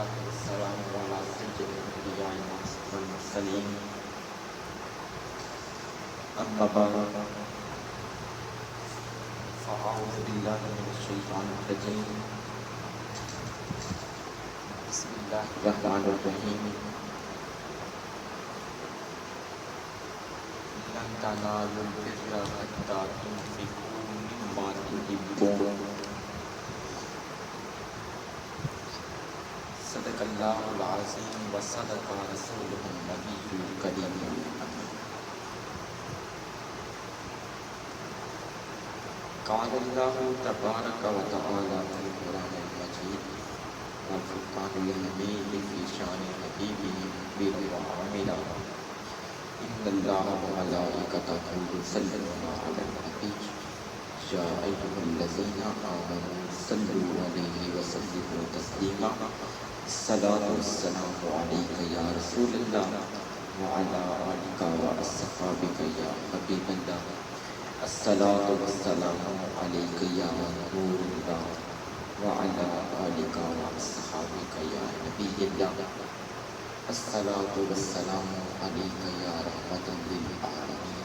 والصلاة والسلام على سيد الأنبياء وأشرف المرسلين أما بعد فأعوذ بالله من الشيطان الرجيم بسم الله الرحمن الرحيم لن تنالوا البر حتى تنفقوا مما تحبون صدق اللہ العظیم و صدق رسولہ النبی الکریم الامین۔ قال اللہ تبارک و تعالی فی القرآن المجید والفرقان الحمید فی شان حبیبہ مخبرا وعاملا ان اللہ وملائکتہ یصلون علی النبی یا ایھا الذین آمنوا صلوا علیہ وسلموا تسلیما۔ الصلاۃ والسلام علیک یا رسول اللہ وعلی آلک واصحابک یا حبیب اللہ۔ الصلاۃ والسلام علیک یا نور اللہ وعلی آلک واصحابک یا نبی اللہ۔ الصلاۃ والسلام علیک یا رحمۃ للعالمین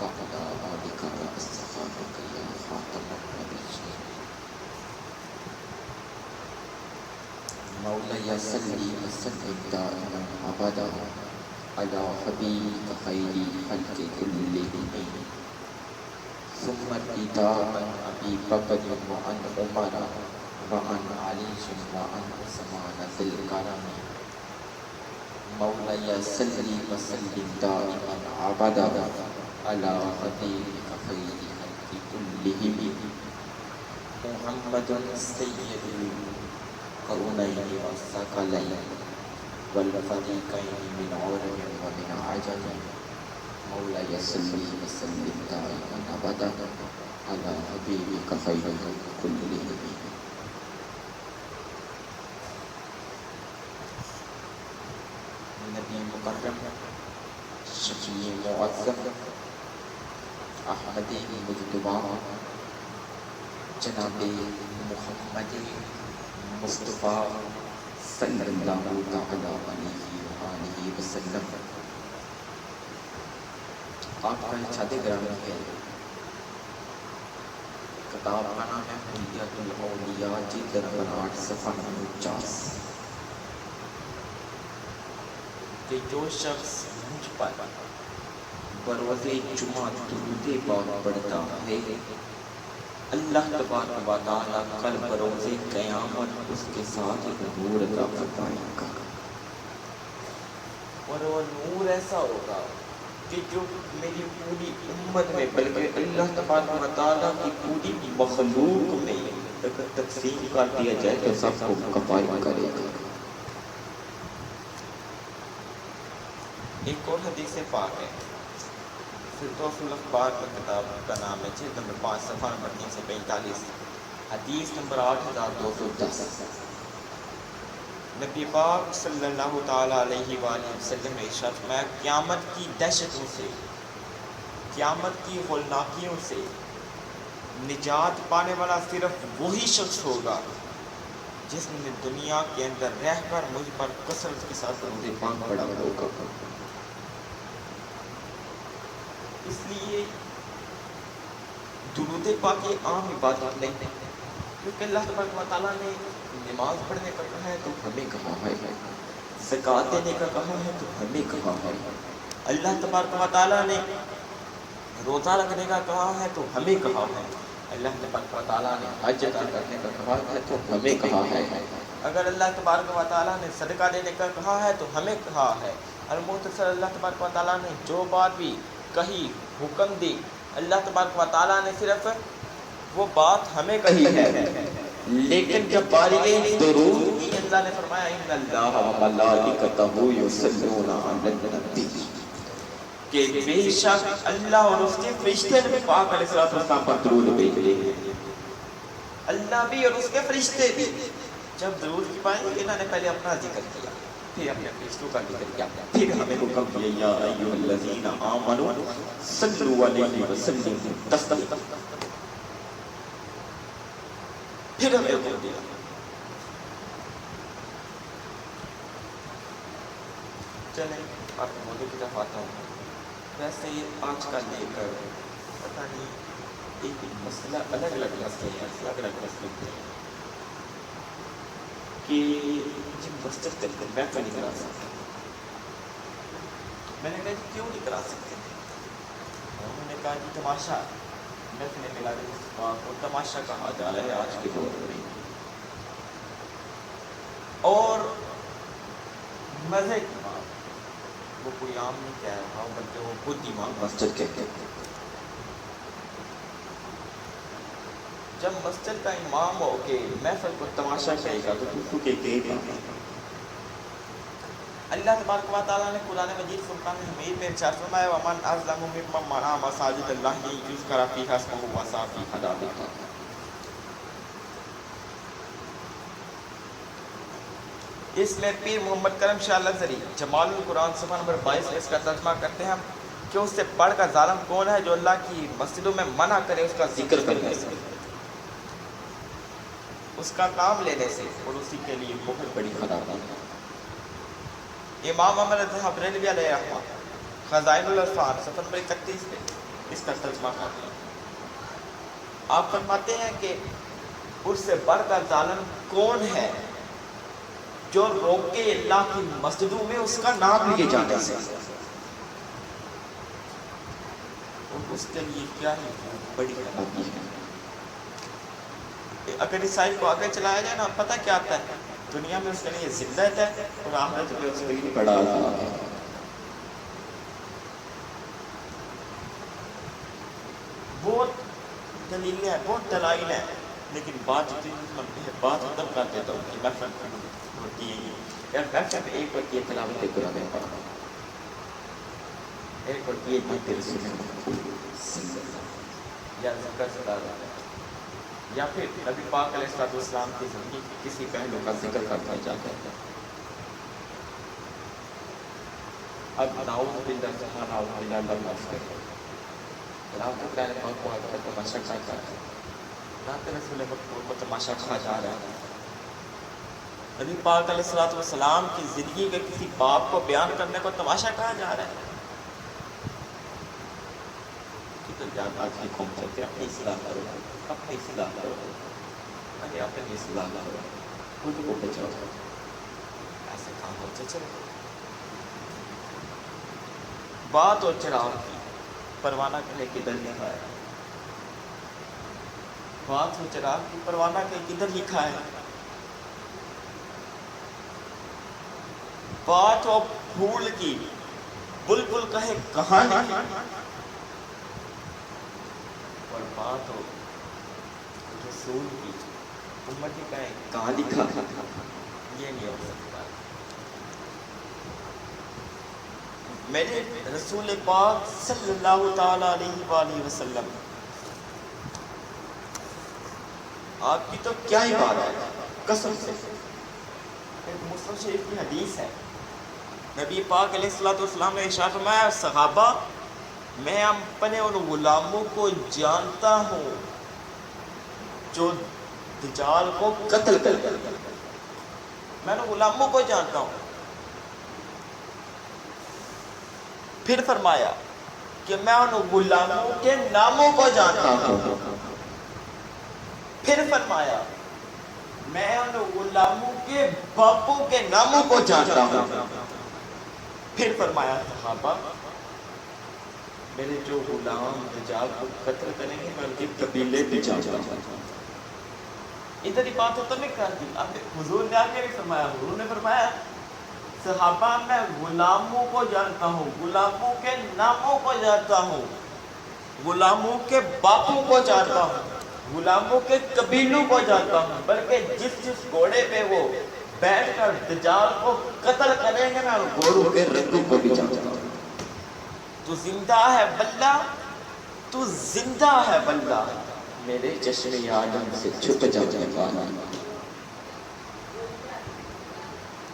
وعلی آلک واصحابک یا خاتم النبیین۔ مولاي صلی وسلم دائما ابدا على حبیبک خیر خلق کلهم ثم ابتداء ابی بکر وعن عمر وعن علی وعن عثمان ذی الکرم۔ مولاي صلی وسلم دائما ابدا على حبیبک خیر خلق کلهم محمد سید القرنین والثقلین والفریقین من عرب ومن عجم۔ مولاي صلی وسلم دائما ابدا على حبیبک خیر خلق کلهم۔ نبی مکرم شفیع معظم احمد مجتبی جناب محمد مصطفیٰ صلی اللہ تعالیٰ علیہ وآلہ وسلم۔ آپ کا ارشاد گرامی ہے، کتاب کا نام ہے حلیۃ الاولیاء جلد نمبر 8 صفحہ نمبر 49 کہ جو شخص مجھ پر بروز جمعہ درود پاک پڑھتا ہے اللہ تبارک و تعالیٰ کل بروز قیامت اس کے ساتھ ایک نور عطا فرمائے گا، اور وہ نور ایسا ہوگا کہ جو میری پوری امت میں بلکہ اللہ تبارک و تعالیٰ کی پوری مخلوق میں اگر تقسیم کر دیا جائے تو سب کو کفایت کرے گا۔ ایک اور حدیث پاک ہے، فردوس الاخبار کی کتاب کا نام ہے، جلد نمبر 5 صفحہ نمبر 345، حدیث نمبر 8210۔ نبی پاک صلی اللہ تعالیٰ علیہ وآلہ وسلم نے ارشاد فرمایا، قیامت کی دہشتوں سے، قیامت کی ہولناکیوں سے نجات پانے والا صرف وہی شخص ہوگا جس نے دنیا کے اندر رہ کر مجھ پر کثرت کے ساتھ درود پاک پڑھا ہوگا۔ اس لیے درود پاک یہ عام عبادت نہیں ہے، کیونکہ اللہ تبارک و تعالیٰ نے نماز پڑھنے کا کہا ہے تو ہمیں کہا ہے، زکوٰۃ دینے کا کہا ہے تو ہمیں کہا ہے، اللہ تبارک و تعالیٰ نے روزہ رکھنے کا کہا ہے تو ہمیں کہا ہے، اللہ تبارک و تعالیٰ نے حج ادا کرنے کا کہا ہے تو ہمیں کہا ہے، اگر اللہ تبارک و تعالیٰ نے صدقہ دینے کا کہا ہے تو ہمیں کہا ہے۔ المختصر اللہ تبارک و تعالیٰ نے جو بات بھی کہی، حکم دی، اللہ تبارک و تعالیٰ نے صرف وہ بات ہمیں کہی ہے، لیکن جب باری درود کی اللہ نے فرمایا ان اللہ وملائکتہ یصلون علی النبی، کہ بے شک اللہ اور اس کے فرشتے بھی پاک علیہ السلام پر درود بھیجتے ہیں، اللہ بھی اور اس کے فرشتے بھی۔ جب درود کی پائیں گے انہوں نے پہلے اپنا ذکر کیا، پھر اپنے فرشتوں کا ذکر کیا، پھر ہمیں حکم دیا یا ایھا الذین آمنوا صلوا علیہ وسلموا تسلیما، پھر ہمیں حکم دیا چلیں آپ موضوع کی طرف آتا ہوں. ویسے آج کا لے کر پتہ نہیں ایک مسئلہ الگ الگ مسئلے ہیں، الگ الگ مسئلے ہیں کہ جب مسجد کے اندر میں نہیں کرا سکتا. میں نے کہا کیوں نہیں کرا سکتے؟ انہوں نے کہا کہ تماشا محفل میلاد مصطفیٰ کو تماشا کہا جا رہا ہے آج کے دور میں، اور مزے کی بات وہ کوئی عام نہیں کہہ رہا بلکہ وہ خود امام مسجد کہتے ہیں. جب مسجد کا امام ہو کے محفل کو تماشا کہے گا تو تو کے اللہ تبارک و تعالیٰ نے قرآن مجید فرقان حمید میں ارشاد فرمایا ومن اظلم ممن منع مساجد اللہ یذکر فیہا اسمہ وسعی فی خرابها. اس میں پیر محمد کرم شاہ لذری جمال القرآن صفحہ نمبر 22 میں اس کا ترجمہ کرتے ہیں کہ اس سے بڑھ کر ظالم کون ہے جو اللہ کی مسجدوں میں منع کرے اس کا ذکر کرنے سے، اس کا نام لینے سے، اور اسی کے لیے بہت بڑی خطرناک ہے. امام احمد رضا بریلوی علیہ رحمہ خزائن العرفان صفحہ نمبر 31 میں اس کا ترجمہ کرتے ہیں. آپ فرماتے ہیں کہ اس سے بڑھ کر ظالم کون ہے جو روکے اللہ کی مسجدوں میں اس کا نام لیے جانے سے، اور اس کے لیے کیا ہے بڑی خرابی ہے. اگر عیسائی کو آگے چلایا جائے نا پتہ کیا آتا ہے، دنیا میں اس کے لیے ذلت ہے اور آخرت میں اس کے لیے بڑا عذاب ہے. بہت دلیلیں ہیں، بہت دلائل ہیں، لیکن بات ختم کر دیتا ہوں کہ محفل ہوتی ہے یار محفل میں ایک ہوتی ہے تلاوت قرآن پاک، ایک ہوتی ہے بیت رسول یا ذکر صدارت، یا پھر نبی پاک علیہ السلام کی زندگی کے کسی پہلو کا ذکر کرتا جاتا ہے. اب نعوذ باللہ سبحانہ وتعالی اللہ سے تلاوت قرآن پاک کو اگر تماشا کھاتا ہے، رات رسول مقبول کو تماشا کھا جا رہا ہے، نبی پاک علیہ السلام کی زندگی کے کسی باب کو بیان کرنے کو تماشا کہا جا رہا ہے. تو یاد آج کی قوم چلتے اپنی اصلاح کرو، اپنی اصلاح کرو، اپنی اصلاح کرو، خود کو بچاؤ. ایسے کام ہوتے چلو. بات اور چراغ کی پروانہ کہے کدھر لکھا ہے، بات اور چراغ کی پروانہ کہے کدھر لکھا ہے، بات اور پھول کی بلبل کہے کہاں لکھا، اور بات ہو رسول کی امتی کہے کہاں لکھا، یہ نہیں ہو سکتا. میرے رسول پاک صلی اللہ تعالی علیہ وآلہ وسلم آپ کی تو کیا ہی بات ہے قسم سے. ایک مسلم شریف کی حدیث ہے، نبی پاک علیہ السلام نے ارشاد فرمایا صحابہ میں اپنے ان غلاموں کو جانتا ہوں جو دجال کو قتل کر دیں. میں نے غلاموں کو جانتا ہوں. پھر فرمایا کہ میں ان غلاموں کے ناموں کو جانتا ہوں. پھر فرمایا میں ان غلاموں کے باپوں کے ناموں کو جانتا ہوں. پھر فرمایا صحابہ میرے جو غلام دجال کو قتل کریں گے میں ان کے قبیلے بھی جانتا ہوں. ادھر ہی بات ختم نہیں کر دی. اب حضور نے آگے بھی فرمایا، حضور نے فرمایا صحابہ میں غلاموں کو جانتا ہوں، غلاموں کے ناموں کو جانتا ہوں، غلاموں کے باپوں کو جانتا ہوں، غلاموں کے قبیلوں کو جانتا ہوں، بلکہ جس گھوڑے پہ وہ بیٹھ کر دجال کو قتل کریں گے میں گھوڑوں کے رنگوں کو بھی جانتا ہوں. تو زندہ ہے بلّہ، تو زندہ ہے بلّہ، میرے چشم عالم سے چھپ جانے والا.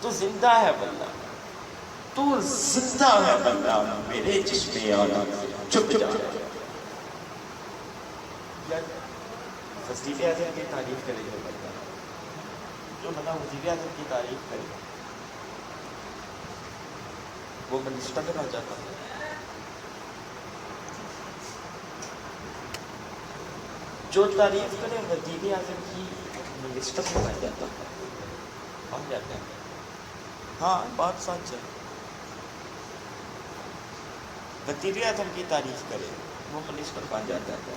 تو زندہ ہے بلّہ، تو زندہ ہے بلّہ، میرے چشم عالم سے چھپ جانے والا. وزیر اعظم کی تعریف کرے جو بندہ، جو بندہ وزیر اعظم کی تعریف کرے وہ منسٹر بن جاتا. جو تعریف کرے وزیر اعظم کی منسٹر بن جاتا ہے. ہم جاتے ہیں. ہاں بات سچ ہے. وزیر اعظم کی تعریف کرے وہ منسٹر بن جاتا ہے.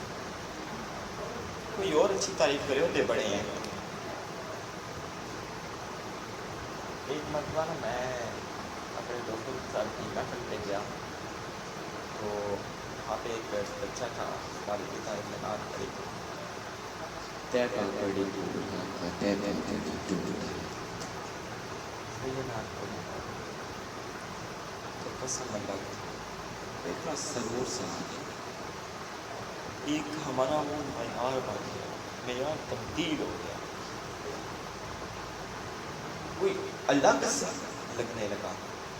کوئی اور اچھی تعریف کرے ہوتے بڑے ہیں. ایک مرتبہ نا میں اپنے دوستوں کے ساتھ ٹیکا کرتے گیا تو وہاں پہ ایک بچہ تھا والد کے ساتھ نعت پڑھی یہ نعت پڑھی تو پسند لگا. اتنا سرور سا ایک ہمارا وہ معیار بن گیا, معیار تبدیل ہو گیا, کوئی الگ سا لگنے لگا,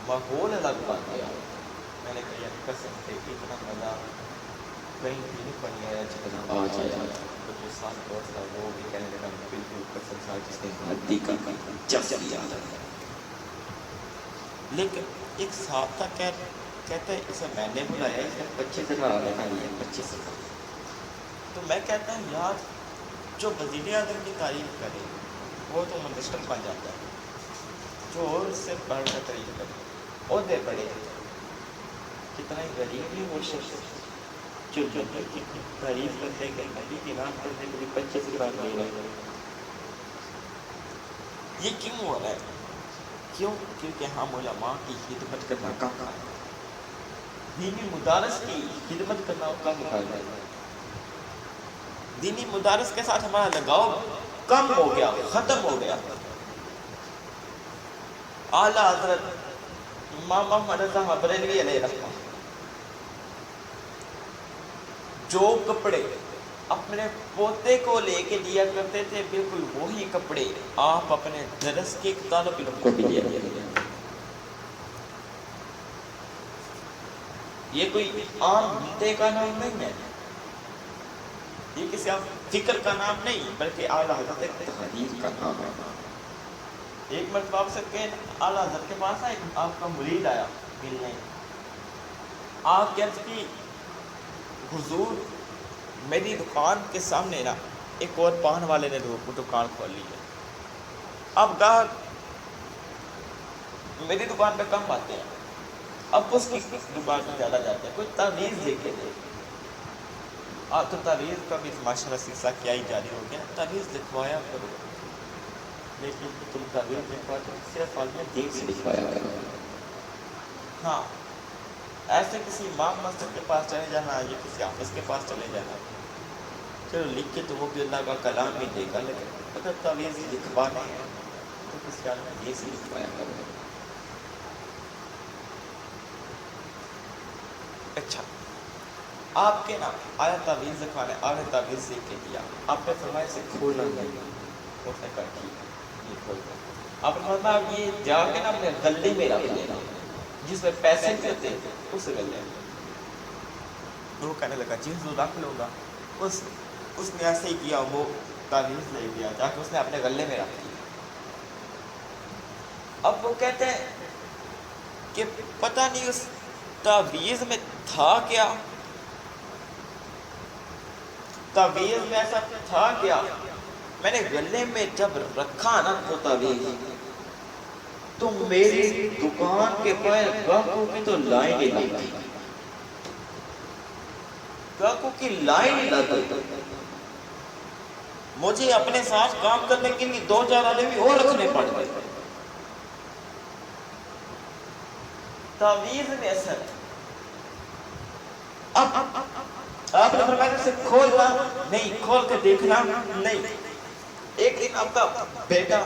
ماحول الگ بن گیا. میں نے کہا قسم سے اتنا مزہ کہیں بھی نہیں بن گیا جتنا آج آیا. تو جو ساتھ دوست تھا وہ بھی کہنے لگا بالکل قسم سے جس نے ہڈی کا جب لیا. لیکن ایک صاحب تھا کہتا ہے اسے میں نے بلایا, اس نے 25,000 لگا لیا. 25,000. تو میں کہتا ہوں یار جو وزیر اعظم کی تعریف کرے وہ تو منسٹر بن جاتا ہے. جو اور اس سے بڑھ کر تعریف کرے عہدے بڑے, کتنا ہی غریب بھی وہ شخص جو کی تعریف کرتے کہ نبی کی نام کرنے کے لیے 25,000 لے رہے. یہ کیوں ہو رہا ہے؟ کیوں؟ کیونکہ ہم علماء کی خدمت کرنا کم ہے, دینی مدارس کی خدمت کرنا کم ہو گیا, دینی مدارس کے ساتھ ہمارا لگاؤ کم ہو گیا, ختم ہو گیا. اعلیٰ حضرت امام محمد رضا بریلوی علیہ رحمہ جو کپڑے اپنے پوتے کو لے کے دیا کرتے تھے بالکل وہی کپڑے آپ اپنے درس کے طالب علم کو بھی دیا کرتے. یہ کوئی عام مدعے کا نام نہیں ہے, یہ کسی فکر کا نام نہیں بلکہ اعلیٰ حضرت تحریر کا نام ہے. ایک مرتبہ آپ سے کہ اعلیٰ حضرت کے پاس ایک آپ کا مرید آیا ملنے. آپ کہتے کہ حضور میری دکان کے سامنے نا ایک اور پان والے نے دکان کھول لی ہے. اب گاہک میری دکان پہ کم آتے ہیں, اب اس کی دکان پہ زیادہ جاتے ہیں. کوئی تعویذ دے کے دے. آپ تو تعویذ کا بھی ماشاء اللہ سلسلہ کیا ہی جاری ہو گیا, تعویذ لکھوایا کرو, لیکن تم تعویذ لکھواتے صرف عالم دین سے لکھوایا کرو. ہاں ایسے کسی امام مسجد کے پاس چلے جانا یا کسی حافظ کے پاس چلے جانا, چلو لکھ کے تو وہ بھی اللہ کا کلام بھی دے گا, لیکن اگر تعویذ لکھوانا ہے تو کسی عالم دین سے لکھوایا کرو. اچھا آپ کے نا آیا تعویذ لکھوانے, آیا تعویذ لکھ کے دیا, آپ نے فرمایا سے کھولنا نہیں. اس نے کہا ٹھیک ہے یہ کھول دیں. آپ نے فرمایا یہ جا کے نا اپنے گلے میں رکھ دینا, جس میں پیسے دیتے اس گلے میں. وہ کہنے لگا جی حضور رکھ لوں گا. اس نے ایسے ہی کیا, وہ تعویذ لے گیا, جا کے اس نے اپنے گلے میں رکھ دیا. اب وہ کہتے ہیں کہ پتہ نہیں اس تعویذ میں تھا کیا, تعویذ میں ایسا تھا کیا. میں نے گلے میں جب رکھا نا تو تعویذ, تو میری دکان کے پر گاہکوں کی تو لائن ہی لگ گئی, گاہکوں کی لائن لگ گئی. مجھے اپنے ساتھ کام کرنے کے لیے 2-4 آدمی اور رکھنے پڑ گئے. تعویذ میں اثر. اب آپ نے فرمایا اسے کھولنا نہیں, کھول کے دیکھنا نہیں. ایک دن آپ کا بیٹا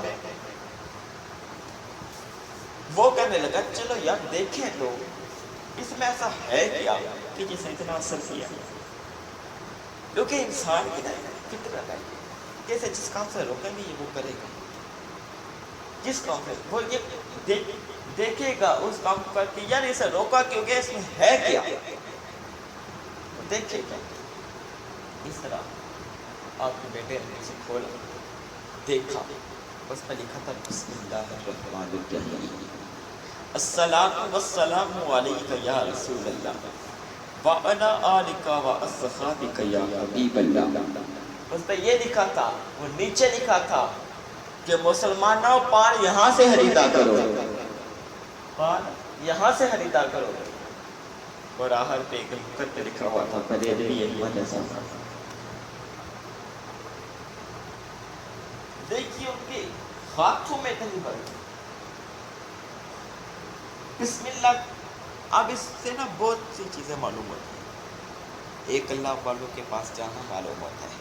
وہ کہنے لگا چلو یار دیکھیں تو اس میں ایسا ہے کیا کہ جسے اتنا اثر کیا. کیونکہ انسان کی فطرت ہے, جیسے جس کام سے روکیں گے یہ وہ کرے گا, جس کام سے وہ یہ دیکھے گا اس کام کو کر کے یار اسے روکا کیونکہ اس میں ہے کیا, دیکھے گا. اس طرح آپ کے بیٹے نے اسے کھولا, دیکھا, اس میں لکھا تھا بسم اللہ الرحمن الرحیم. الصلاۃ والسلام علیک یا رسول اللہ وعلی آلک واصحابک یا حبیب اللہ. اس پہ یہ لکھا تھا، وہ نیچے لکھا تھا کہ مسلمانوں پار یہاں سے خریدا کرو، پار یہاں سے خریدا کرو. اور آخر پہ ایک مقدر لکھا ہوا تھا بریلوی احمد رضا. دیکھیے ان کے ہاتھوں میں تنبر، بسم اللہ. اب اس سے نا بہت سی چیزیں معلوم ہوتی ہیں. ایک اللہ والوں کے پاس جانا معلوم ہوتا ہے.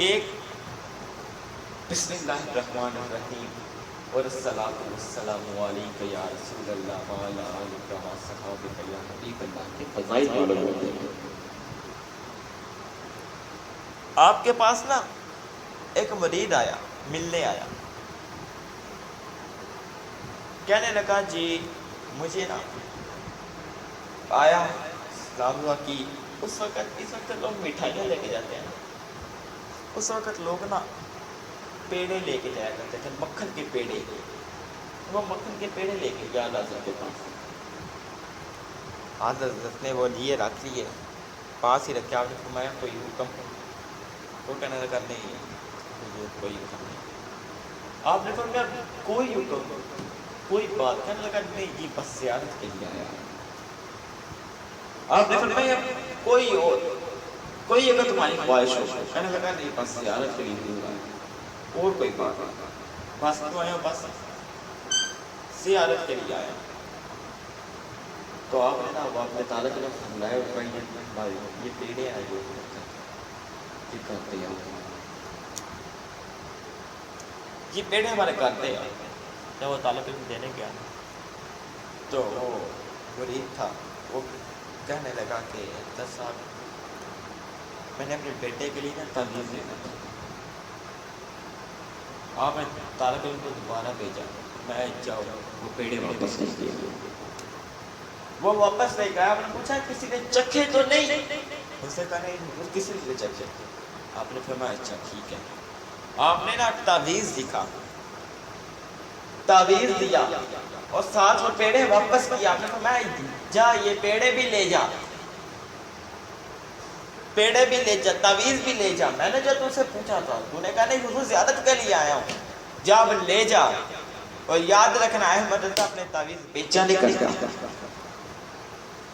ایک بسم اللہ الرحمن الرحیم اور الصلاۃ والسلام علیک یا رسول اللہ وعلی آلک واصحابک یا حبیب اللہ کے فضائل معلوم ہوتے ہیں. آپ کے پاس نا ایک مرید آیا، ملنے آیا، کہنے لگا جی مجھے نا آیا سلام ہوا کی. اس وقت لوگ مٹھائیاں لے کے جاتے ہیں نا، اس وقت لوگ نا پیڑے لے کے جایا کرتے تھے، مکھن کے پیڑے. وہ مکھن کے پیڑے لے کے گیا حضرت کے پاس. حضرت نے وہ لیے رکھ لیے، پاس ہی رکھے. آپ نے فرمایا کوئی حکم؟ وہ کہنے لگا نہیں مجھے کوئی حکم نہیں. آپ نے فرمایا کوئی حکم، کوئی بات؟ کہنے لگا نہیں جی بس زیارت کے لیے آیا. آپ نے فرمایا کوئی اگر تمہاری خواہش ہو؟ کہنے لگا نہیں بس زیارت کے لیے آیا. اور کوئی بات؟ بس کیوں آیا؟ بس زیارت کے لیے آیا. تو آپ نے نا اپنے تعالیٰ کے لوگ فرمایا یہ پیڑے آئے جو یہ کرتے ہیں، یہ پیڑے ہمارے کرتے ہیں. جب وہ تعالیٰ کے دینے گیا تو وہ غریب تھا، وہ کہنے لگا کہ دس صاحب میں نے اپنے بیٹے کے لیے نا تعویذ لینا تھا. آپ نے تعالیٰ کے کو دوبارہ بھیجا، میں جاؤ وہ پیڑے واپس لے گئے. وہ واپس لے گیا. آپ نے پوچھا کسی نے چکھے تو نہیں؟ اس نے کہا نہیں کسی نے چکھے. آپ نے فرمایا اچھا ٹھیک ہے. آپ نے نا تعویذ لکھا، تعویذ دیا اور ساتھ وہ پیڑے واپس کیا. آپ نے فرمایا جا یہ پیڑے بھی لے جا، پیڑے بھی لے جا، تعویذ بھی لے جا. میں نے جو تم سے پوچھا تھا تو نے کہا نہیں حضور زیارت کے لیے آیا ہوں. جا اب لے جا. اور یاد رکھنا احمد رضا اپنے تعویذ بیچا نہیں کرتا.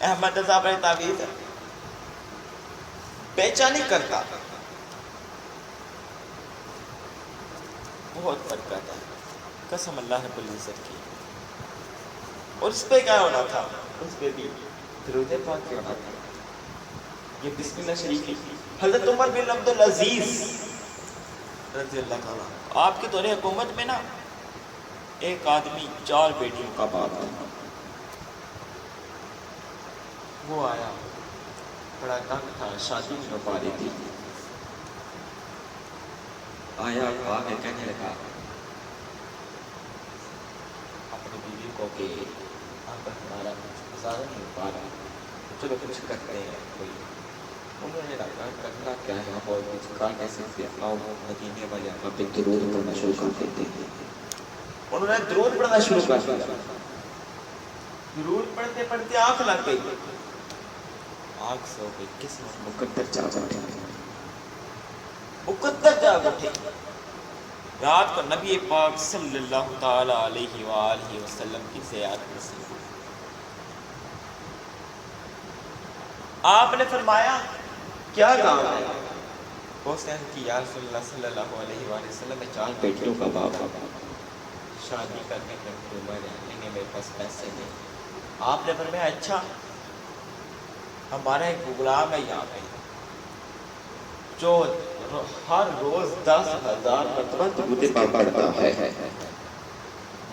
احمد رضا اپنے تعویذ بیچا نہیں کرتا. بہت برکت ہے قسم اللہ رب العزت کی. اور اس پہ کیا ہونا تھا؟ اس پہ بھی درود پاک کیا ہونا تھا. یہ بسم اللہ شریف کی حضرت عمر بن عبدالعزیز رضی اللہ تعالیٰ، آپ کے دور حکومت میں نا ایک آدمی 4 بیٹیوں کا باپ تھا. وہ آیا بڑا تنگ تھا، شادی نہیں ہو پا رہی تھی. آیا آگے کہنے لگا اپنی بیوی کو کہ آپ ہمارا گزارا نہیں ہو پا رہا، چلو کچھ کرتے ہیں کوئی. انہوں نے لگا کرنا کیا ہے اور کچھ کر نہیں سکتے. آؤ مدینے والے آپ پہ درود پڑھنا شروع کر دیتے ہیں. انہوں نے درود پڑھنا شروع کر دیا. درود پڑھتے پڑھتے آنکھ لگ گئی، آنکھ سو گئی. کس مقدر جاگ اٹھے، مقدر جاگ اٹھے. رات کو نبی پاک صلی اللہ تعالی علیہ وآلہ وسلم کی زیارت نصیب ہوئی. آپ نے فرمایا کیا کام ہے؟ اس نے کہ یا رسول اللہ صلی اللہ علیہ وآلہ وسلم میں 4 بیٹیوں کا باپ، شادی کرنے کی عمر ہے لیکن میرے پاس پیسے نہیں. آپ نے فرمایا اچھا ہمارا ایک غلام ہے یہاں پہ جو ہر روز 10,000 مرتبہ درود پاک پڑھتا ہے،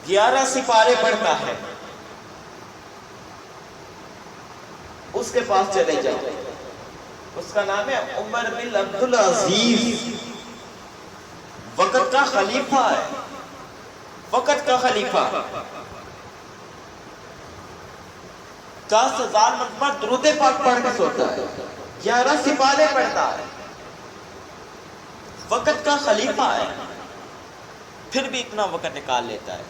11 سپارے پڑھتا ہے. اس کے پاس چلے جاؤ. اس کا نام ہے عمر بن عبدالعزیز. وقت کا خلیفہ ہے، وقت کا خلیفہ. 10,000 مرتبہ درود پاک پڑھ کے سوتا ہے، 11 سپارے پڑھتا ہے، وقت کا خلیفہ ہے. پھر بھی اتنا وقت نکال لیتا ہے.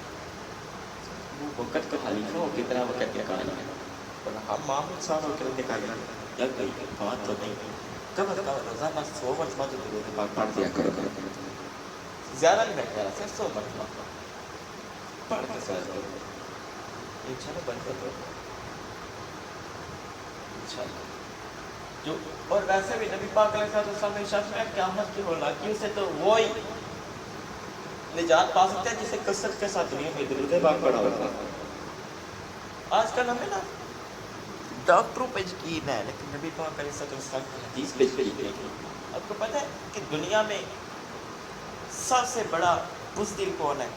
وہ وقت کا خلیفہ ہو کتنا وقت نکالنا ہے، اور ہم معمول صاحب ہو کر نکالنا لگ گئی بات تو نہیں، کم از کم روزانہ 100 مرتبہ تو درود پاک پڑھ دیا کرو، زیادہ نہیں رکھا صرف 100 مرتبہ پڑھ کے سر کرو انشاءاللہ بن کر دو انشاءاللہ جو۔ اور ویسے بھی نبی پاک علیہ السلام نے ارشاد فرمایا قیامت کی ہولناکیوں سے تو وہی نجات پا سکتے ہیں جسے کثرت کے ساتھ دنیا میں درود پاک پڑھا ہوگا۔ آج کل ہمیں نا ڈاکٹروں پہ یقین ہے لیکن نبی پاک علیہ السلام کی حدیث پہ یقین نہیں۔ آپ کو پتہ ہے کہ دنیا میں سب سے بڑا بزدل کون ہے؟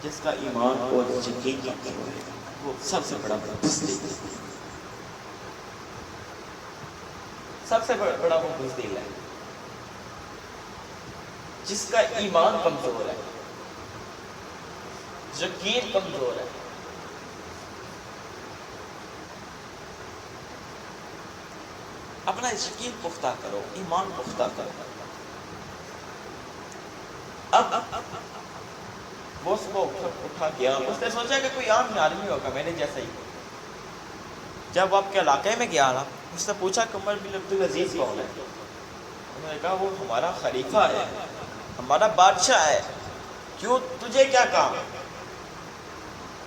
جس کا ایمان اور یقین کمزور ہے، وہ سب سے بڑا بزدل، سب سے بڑا وہ بزدل ہے جس کا ایمان کمزور ہے، یقین کمزور ہے۔ اپنا یقین پختہ کرو، ایمان پختہ کرو۔ اب وہ اس کو اٹھا گیا، اس نے سوچا کہ کوئی عام آدمی ہوگا میرے جیسا ہی۔ جب وہ آپ کے علاقے میں گیا نا، اس نے پوچھا کہ عمر بن عبدالعزیز کون ہے؟ انہوں نے کہا وہ ہمارا خلیفہ ہے، ہمارا بادشاہ ہے، کیوں تجھے کیا کام؟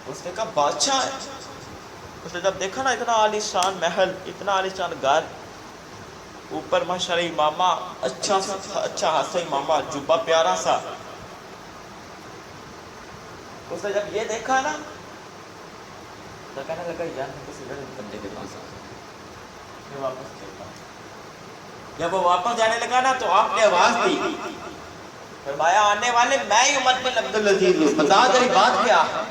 اس نے کہا بادشاہ ہے۔ اس نے جب دیکھا نا اتنا عالی شان محل، اتنا عالی شان گھر، اوپر ماشاءاللہ امامہ اچھا خاصا امامہ، جبہ پیارا سا، اس نے جب یہ دیکھا نا تو کہنے لگا یار میں کسی غلط بندے کے پاس میں واپس چلتا ہوں۔ جب وہ واپس جانے لگا نا تو آپ نے آواز دی، فرمایا آنے والے میں ہی عمر بن عبدالعزیز ہوں، بتا تیری بات کیا ہے؟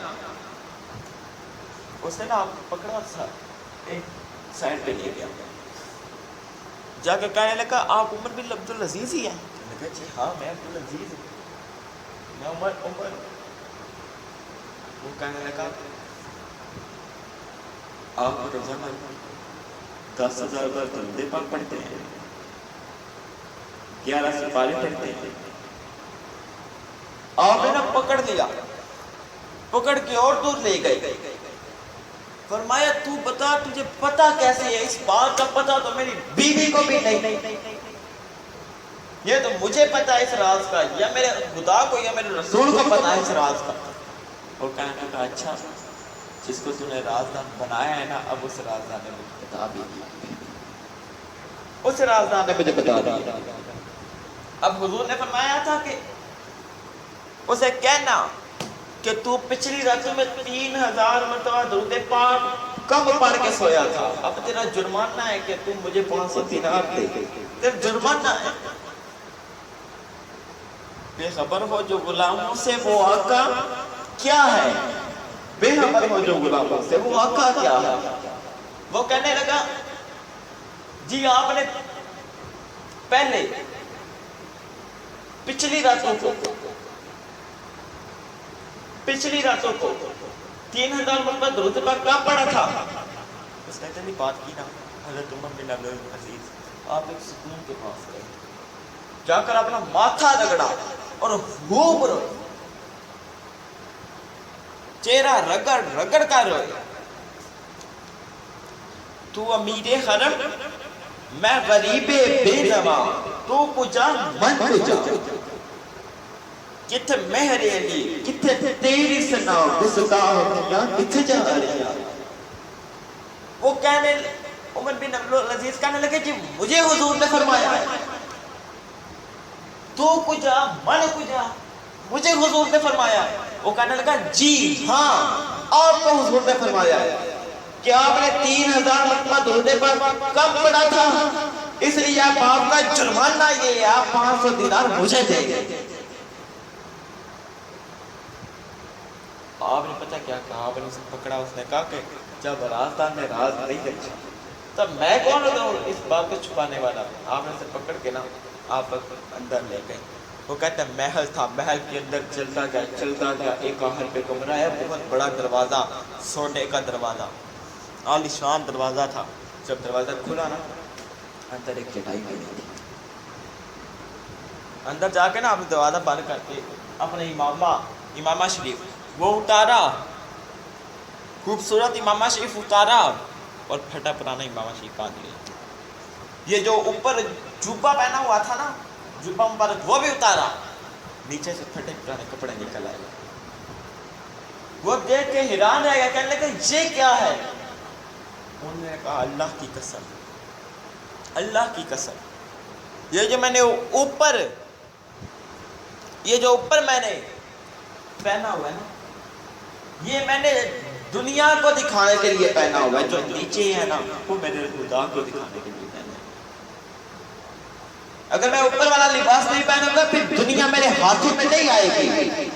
اس نے نا آپ کو پکڑا سا ایک سائڈ پہ لے گیا، جا کے کہنے لگا آپ عمر بن عبدالعزیز ہی ہیں؟ کہنے لگا جی ہاں میں عبدالعزیز ہوں، میں عمر۔ وہ کہنے لگا آپ روزانہ 10,000 بار درود پاک پڑھتے ہیں، 11 سپارے پڑھتے ہیں۔ آپ نے نا پکڑ لیا، پکڑ کے اور دور لے گئے، فرمایا تو بتا تجھے پتا کیسے ہے؟ اس بات کا پتا تو میری بیوی کو بھی نہیں، یہ تو مجھے پتا ہے اس راز کا، یا میرے خدا کو یا میرے رسول کو پتا ہے اس راز کا۔ وہ کہنے لگا اچھا جس کو تم نے رازدان بنایا ہے نا، اب اس رازدان نے مجھے بتا بھی دیا، اس رازدان نے مجھے بتا دیا۔ اب حضور نے فرمایا تھا کہ اسے کہنا کہ تو پچھلی راتوں میں 3000 مرتبہ درود پاک کم پڑھ کے سویا تھا، اب تیرا جرمانہ ہے کہ تم مجھے 500 دینار دے، تیرا جرمانہ ہے۔ بے خبر ہو جو غلاموں سے وہ آقا کیا ہے، بے خبر ہو جو غلاموں سے وہ آقا کیا ہے۔ وہ کہنے لگا جی آپ نے پہلے پچھلی راتوں کو 3000 مرتبہ درود پاک کہاں پڑھا تھا؟ اس نے اتنی بات کی نا حضرت عمر بن عبدالعزیز، آپ ایک سکون کے پاس گئے، جا کر اپنا ماتھا رگڑا اور خوب روئے، چہرہ رگڑ رگڑ کر روئے، تو امیر حرم میں غریب بے نوا، تو کجا من کجا، کتھے مہر علی کتھے تیری سنا گستاخ دنیا کتھے جا رہی ہے۔ وہ کہنے عمر بن عبدالعزیز کہنے لگے کہ مجھے حضور نے فرمایا ہے تو کجا من کجا، مجھے حضور نے فرمایا ہے۔ وہ کہنے لگا جی ہاں آپ کو حضور نے فرمایا ہے کہ آپ نے 3000 مرتبہ درود پاک کم پڑھا تھا، اس لیے آپ کا جرمانہ یہ ہے، آپ 500 دینار مجھے دیں گے۔ آپ نے پتہ کیا کہا؟ آپ نے اسے پکڑا، اس نے کہا کہ جب رازدان نے راز نہیں رکھا تب میں کون ہوتا ہوں اس بات کو چھپانے والا؟ آپ نے اسے پکڑ کے نا آپ اندر لے گئے۔ وہ کہتا ہے محل تھا، محل کے اندر چلتا گیا، ایک آخر پہ کمرہ ہے، بہت بڑا دروازہ، سونے کا دروازہ، عالی شان دروازہ تھا۔ جب دروازہ کھلا نا اندر ایک چٹائی پڑی تھی، اندر جا کے نا آپ نے دروازہ بند کر کے اپنے امامہ شریف وہ اتارا خوبصورت امامہ شریف اتارا اور پھٹا پرانا امامہ شریف باندھ لیا. یہ جو اوپر جوبہ پہنا ہوا تھا نا، جوبہ مبارک، وہ بھی اتارا، نیچے سے پھٹے پرانے کپڑے نکل آئے. وہ دیکھ کے حیران رہ گیا، کہنے لگا یہ کیا ہے؟ انہوں نے کہا اللہ کی قسم، اللہ کی قسم، یہ جو میں نے اوپر، یہ جو اوپر میں نے پہنا ہوا ہے نا، یہ میں نے دنیا کو دکھانے کے لیے پہنا ہوا ہے. جو نیچے ہے نا وہ میرے خدا کو دکھانے کے لیے پہنا ہے. اگر میں اوپر والا لباس نہیں پہنوں گا پھر دنیا میرے ہاتھوں میں نہیں آئے گی،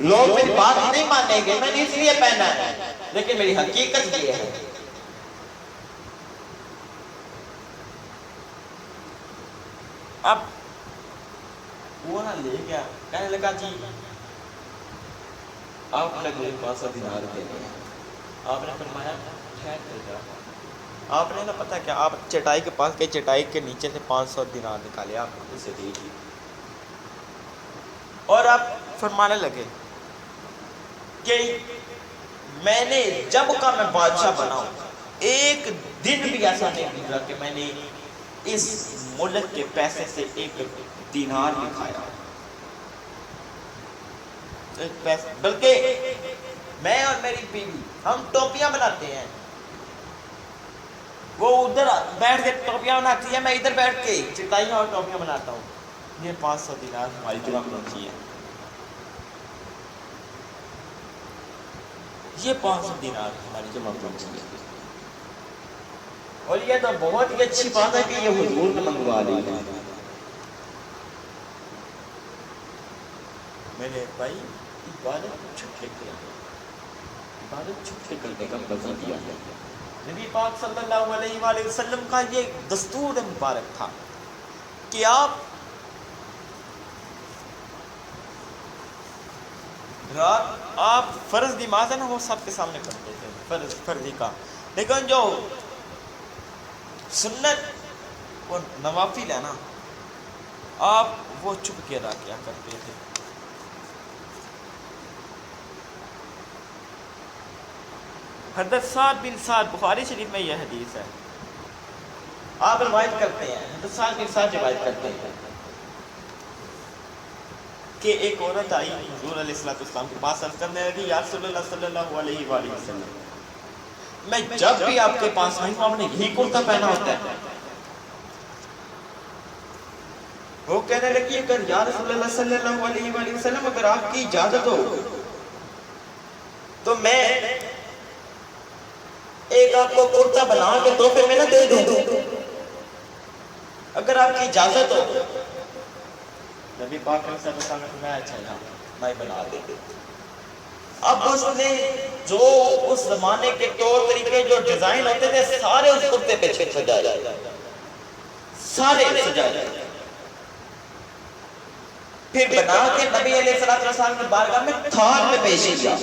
لوگ میری بات نہیں مانیں گے. میں نے اس لیے پہنا ہے، لیکن میری حقیقت یہ ہے. اب وہ نہ لے گیا، کہنے لگا جی آپ نے مجھے 500 دینار دینے ہیں. آپ نے فرمایا ٹھہر کر جا. آپ نے نا پتہ کیا، آپ چٹائی کے پاس گئے، چٹائی کے نیچے سے 500 دینار نکالے، آپ اسے دے دی اور آپ فرمانے لگے کہ میں نے جب کا میں بادشاہ بنا ہوں ایک دن بھی ایسا نہیں گزرا کہ میں نے اس ملک کے پیسے سے ایک دینار بھی کھایا، بلکہ میں اور میری بیوی ہم ٹوپیاں بناتے ہیں، وہ ادھر بیٹھ کے ٹوپیاں بناتی ہے، میں ادھر بیٹھ کے چٹائیاں اور ٹوپیاں بناتا ہوں. یہ 500 دینار ہماری جمع پہنچی ہے، یہ 500 دینار ہماری جمع پہنچی ہے. اور یہ تو بہت ہی اچھی بات ہے کہ یہ حضور نے منگوا لی ہے. میں نے بھائی عبادت چھٹے کیا، عبادت چھٹے کرنے کا مزہ دیا ہے. نبی پاک صلی اللہ علیہ وآلہ وسلم کا یہ دستور مبارک تھا کہ آپ رات آپ فرض نماز ہے نا وہ سب کے سامنے پڑھتے تھے، فرضی کا، لیکن جو سنت اور نوافل ہے نا آپ وہ چھپ کے ادا کیا کرتے تھے. حضرت سعد بن سعد، بخاری شریف میں یہ حدیث ہے، آپ روایت کرتے ہیں، حضرت سعد بن سعد روایت کرتے ہیں کہ ایک عورت آئی حضور علیہ السلام کے پاس، عرض کرنے لگی یا رسول اللہ صلی اللہ علیہ وآلہ وسلم، میں جب بھی آپ کے پاس آئی ہوں آپ نے یہی کرتا پہنا ہوتا ہے. وہ کہنے لگی اگر یا رسول اللہ صلی اللہ علیہ وآلہ وسلم اگر آپ کی اجازت ہو تو میں ایک آپ کو کرتا بنا کے تحفے میں نہ دے دوں، اگر آپ کی اجازت ہو. نبی پاک صلی اللہ علیہ وسلم نے فرمایا اچھا میں بنا دے. اب اس نے جو اس زمانے کے طور طریقے جو ڈیزائن ہوتے تھے سارے اس کرتے پہ سجائے، سارے سجائے، پھر بنا کے نبی علیہ السلام کی بارگاہ میں تھال میں پیش کیا.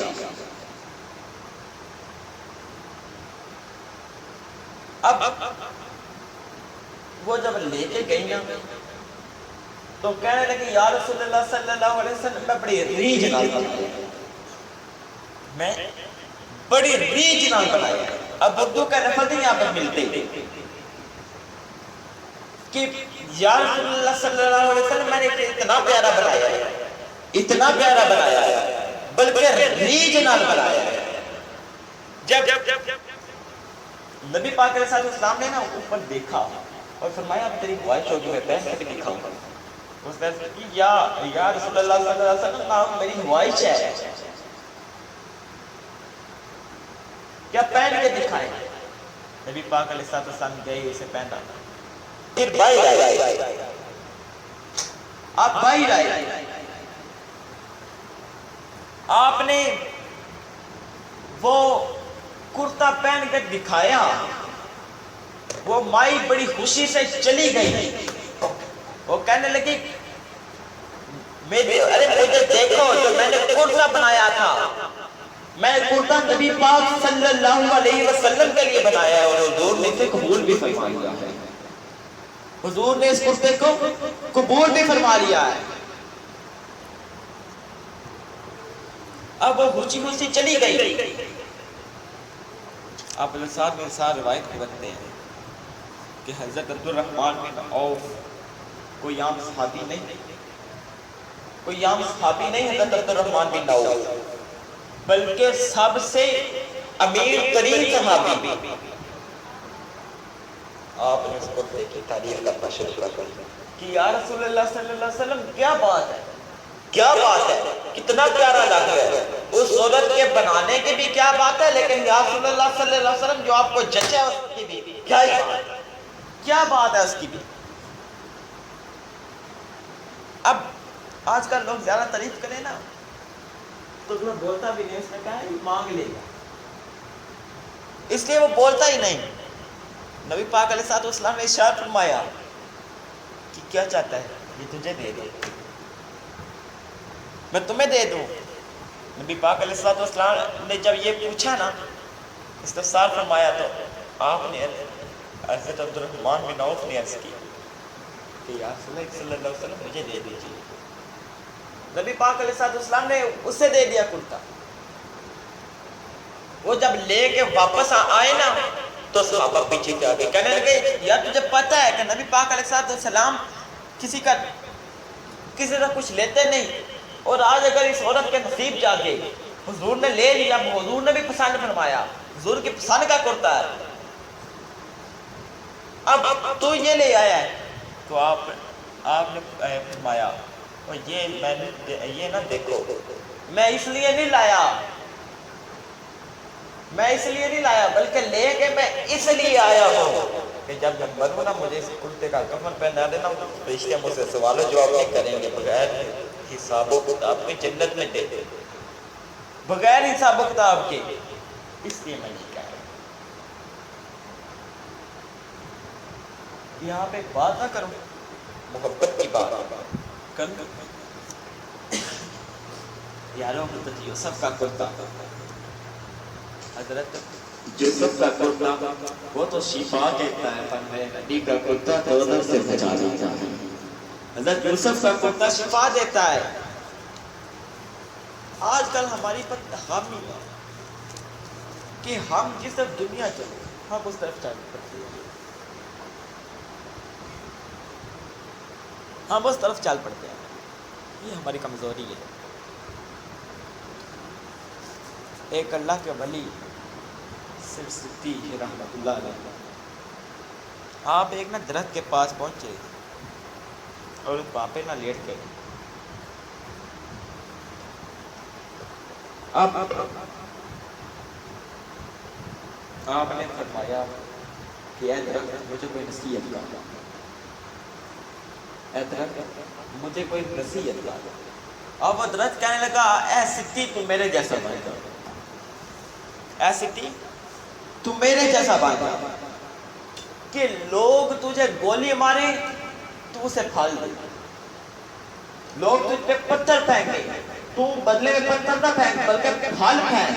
اب وہ جب لے کے گئی نا تو کہنے لگی یا رسول اللہ صلی اللہ علیہ وسلم میں بڑی ریجھ نال بنایا، میں بڑی ریجھ نال بنایا. اب اردو کا لفظ نہیں یہاں پر ملتے کہ یا رسول اللہ صلی اللہ علیہ وسلم میں نے اتنا پیارا بنایا ہے، اتنا پیارا بنایا ہے، بلکہ ریجھ نال بنایا ہے. جب نبی پاک علیہ السلام نے نا اوپر دیکھا اور فرمایا اب تیری خواہش ہوگی میں پہن کے دکھاؤں گا. اس نے کہ یا رسول اللہ صلی اللہ علیہ وسلم میری خواہش ہے کیا پہن کے دکھائیں. نبی پاک علیہ السلام گئے اسے پہنا، پھر باہر آئے، آپ باہر آئے، آپ نے وہ کرتا پہن کر دکھایا. وہ مائی بڑی خوشی سے چلی گئی، وہ کہنے لگی ارے مجھے دیکھو جو میں نے کرتا بنایا تھا، میں کرتا نبی پاک صلی اللہ علیہ وسلم کے لیے بنایا ہے اور حضور نے اسے قبول بھی فرما لیا ہے، حضور نے اس کرتے کو قبول بھی فرما لیا ہے. اب وہ خوشی خوشی چلی گئی. آپ علیہ السلام میں ساتھ روایت کو بنتے ہیں کہ حضرت عبد الرحمن بن عوف کوئی عام صحابی نہیں، کوئی عام صحابی نہیں حضرت عبد الرحمن بن عوف، بلکہ سب سے امیر ترین صحابی۔ آپ نے اس کو دیکھی تعریف کرنا شروع کر دی کہ یا رسول اللہ صلی اللہ علیہ وسلم کیا بات ہے، کیا بات ہے، کتنا پیارا لگ رہا ہے، اس صورت کے بنانے کی بھی کیا بات ہے، لیکن یا رسول اللہ صلی اللہ علیہ وسلم جو آپ کو جچے اس کی بھی کیا بات ہے اس کی بھی۔ اب آج کل لوگ زیادہ تعریف کریں نا تو وہ بولتا بھی نہیں، اس نے کہا یہ مانگ لے گا، اس لیے وہ بولتا ہی نہیں۔ نبی پاک علیہ الصلوۃ والسلام نے ارشاد فرمایا کہ کیا چاہتا ہے یہ تجھے دے دے، میں تمہیں دے دوں۔ نبی پاک علیہ الصلوۃ والسلام نے جب یہ پوچھا نا، استفسار فرمایا، تو آپ نے حضرت عبد الرحمن بن عوف نے عرض کی کہ یا رسول اللہ صلی اللہ علیہ وسلم مجھے دے دیجیے۔ نبی پاک علیہ الصلوۃ والسلام نے اسے دے دیا کرتا۔ وہ جب لے کے واپس آئے نا تو صحابہ پیچھے کے آگے کہنے لگے یا تجھے پتہ ہے کہ نبی پاک علیہ الصلوۃ والسلام کسی سے کچھ لیتے نہیں، اور آج اگر اس عورت کے نصیب جاگے، حضور نے لے لیا، حضور نے بھی پسند فرمایا، حضور کی پسند کا کرتا ہے، اب تو یہ لے آیا ہے۔ تو آپ نے فرمایا اور یہ نہ دیکھو، میں اس لیے نہیں لایا بلکہ لے کے میں اس لیے آیا ہوں کہ جب مروں نا مجھے اس کرتے کا کفن پہنا دینا، فرشتے مجھ سے سوال و جواب نہیں کریں گے، بغیر حساب و کتاب کے جنت میں دے، بغیر حساب و کتاب کے، اس لیے میں نہیں کہا۔ یہاں پہ ایک بات نہ کروں، محبت کی بات کروں، یاروں حضرت یوسف کا کرتا، حضرت یوسف کا کرتا وہ تو شفا دیتا ہے، پر میرے نبی کا کرتا تو ادھر سے بچا دیتا ہے۔ حضرت یوسف کا کرتا شفا دیتا ہے۔ آج کل ہماری پر خامی ہے کہ ہم جس طرف دنیا چلے ہم اس طرف چل پڑتے ہیں، ہم اس طرف چل پڑتے ہیں، یہ ہماری کمزوری ہے۔ ایک اللہ کے ولی سرستی رحمت اللہ علیہ، آپ ایک نا درخت کے پاس پہنچے اور اس پاپے نہ لیٹ گئے۔ آپ نے فرمایا کہ اے درخت مجھے کوئی نصیحت کر، اے درخت مجھے کوئی نصیحت کر۔ اب وہ درخت کہنے لگا اے ستی تو میرے جیسا بن جا، اے ستی تو میرے جیسا بن جا، کہ لوگ تجھے گولی مارے تو اسے پھال دے، لوگ تجھ پہ پتھر پھینکے تو بدلے میں پتھر نہ پھینک بلکہ پھل پھینک۔